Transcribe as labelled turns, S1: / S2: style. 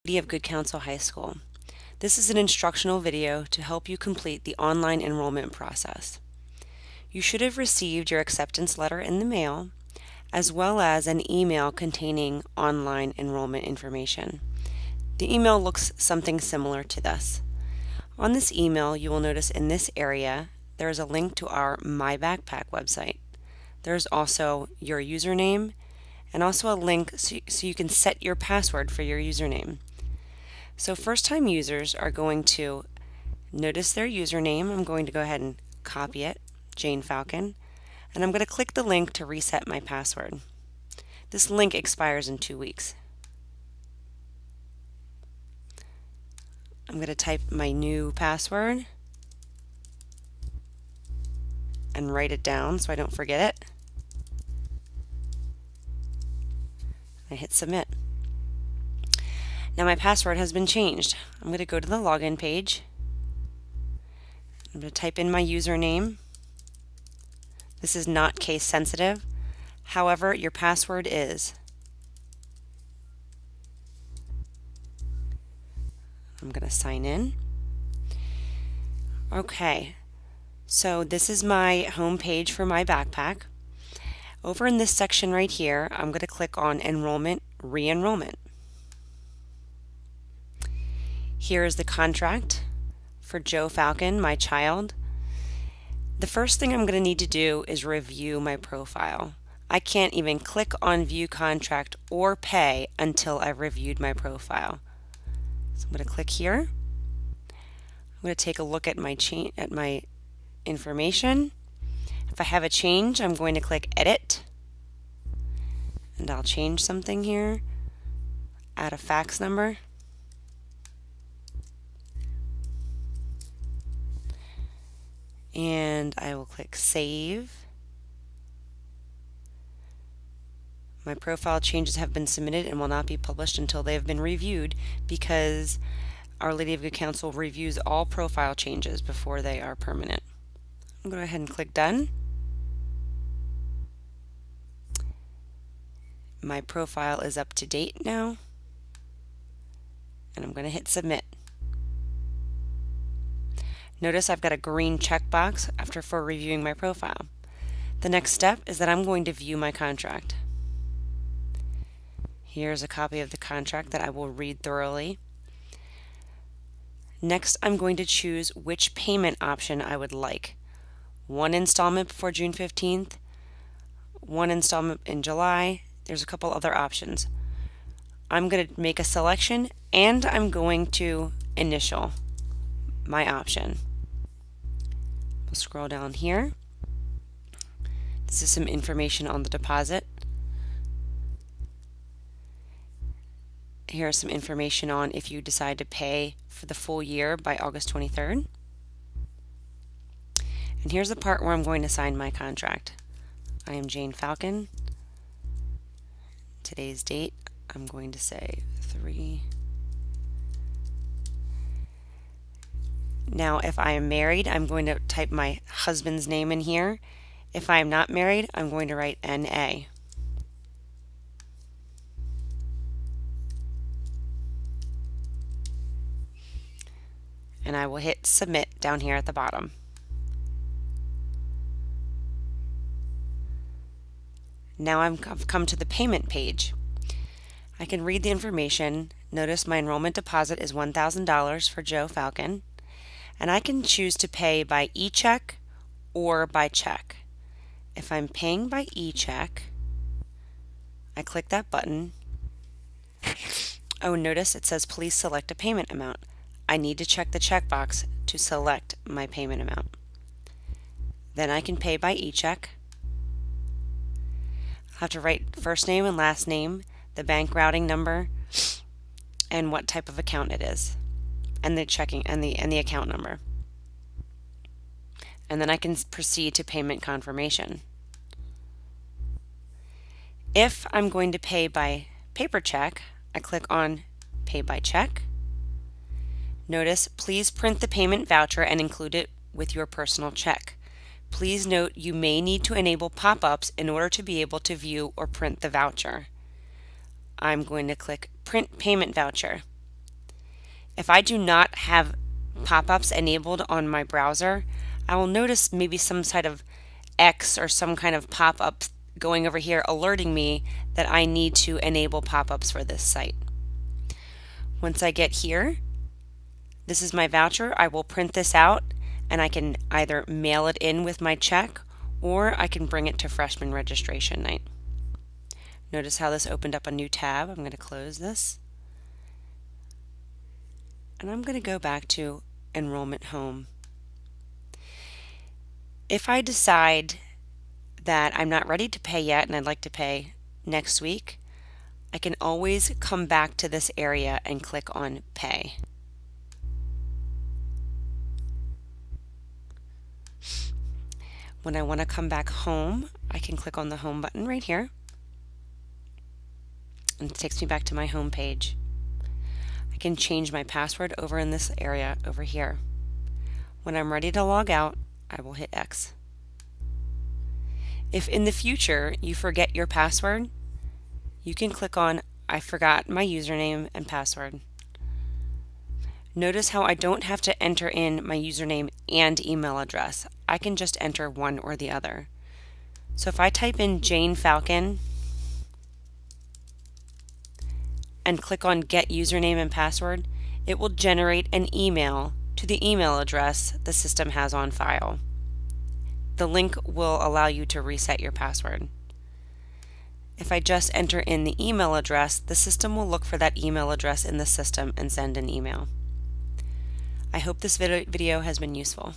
S1: of Good Counsel High School. This is an instructional video to help you complete the online enrollment process. You should have received your acceptance letter in the mail, as well as an email containing online enrollment information. The email looks something similar to this. On this email, you will notice in this area there is a link to our My Backpack website. There's also your username and also a link so you can set your password for your username. So first-time users are going to notice their username. I'm going to go ahead and copy it, Jane Falcon, and I'm going to click the link to reset my password. This link expires in 2 weeks. I'm going to type my new password and write it down so I don't forget it. I hit submit. Now my password has been changed. I'm going to go to the login page. I'm going to type in my username. This is not case sensitive. However, your password is. I'm going to sign in. Okay, so this is my home page for my backpack. Over in this section right here, I'm going to click on Enrollment, Re-enrollment. Here is the contract for Joe Falcon, my child. The first thing I'm going to need to do is review my profile. I can't even click on View Contract or Pay until I've reviewed my profile. So I'm going to click here. I'm going to take a look at my information. If I have a change, I'm going to click Edit, and I'll change something here. Add a fax number. And I will click Save. My profile changes have been submitted and will not be published until they have been reviewed, because Our Lady of Good Counsel reviews all profile changes before they are permanent. I'm going to go ahead and click Done. My profile is up to date now, and I'm going to hit Submit. Notice I've got a green checkbox for reviewing my profile. The next step is that I'm going to view my contract. Here's a copy of the contract that I will read thoroughly. Next, I'm going to choose which payment option I would like. One installment before June 15th, one installment in July. There's a couple other options. I'm going to make a selection, and I'm going to initial my option. We'll scroll down here. This is some information on the deposit. Here's some information on if you decide to pay for the full year by August 23rd. And here's the part where I'm going to sign my contract. I am Jane Falcon. Today's date, I'm going to say 3. Now, if I am married, I'm going to type my husband's name in here. If I am not married, I'm going to write NA. And I will hit Submit down here at the bottom. Now I've come to the payment page. I can read the information. Notice my enrollment deposit is $1,000 for Joe Falcon, and I can choose to pay by e-check or by check. If I'm paying by e-check, I click that button. Oh, notice it says please select a payment amount. I need to check the checkbox to select my payment amount. Then I can pay by e-check. I'll have to write first name and last name, the bank routing number, and what type of account it is, and the checking and the account number. And then I can proceed to payment confirmation. If I'm going to pay by paper check, I click on Pay by Check. Notice, please print the payment voucher and include it with your personal check. Please note you may need to enable pop-ups in order to be able to view or print the voucher. I'm going to click Print Payment Voucher. If I do not have pop-ups enabled on my browser, I will notice maybe some sort of X or some kind of pop-up going over here alerting me that I need to enable pop-ups for this site. Once I get here, this is my voucher. I will print this out and I can either mail it in with my check or I can bring it to freshman registration night. Notice how this opened up a new tab. I'm going to close this. And I'm going to go back to Enrollment Home. If I decide that I'm not ready to pay yet and I'd like to pay next week, I can always come back to this area and click on Pay. When I want to come back home, I can click on the Home button right here, and it takes me back to my home page. I can change my password over in this area over here. When I'm ready to log out, I will hit X. If in the future you forget your password, you can click on I forgot my username and password. Notice how I don't have to enter in my username and email address. I can just enter one or the other. So if I type in Jane Falcon and click on Get Username and Password, it will generate an email to the email address the system has on file. The link will allow you to reset your password. If I just enter in the email address, the system will look for that email address in the system and send an email. I hope this video has been useful.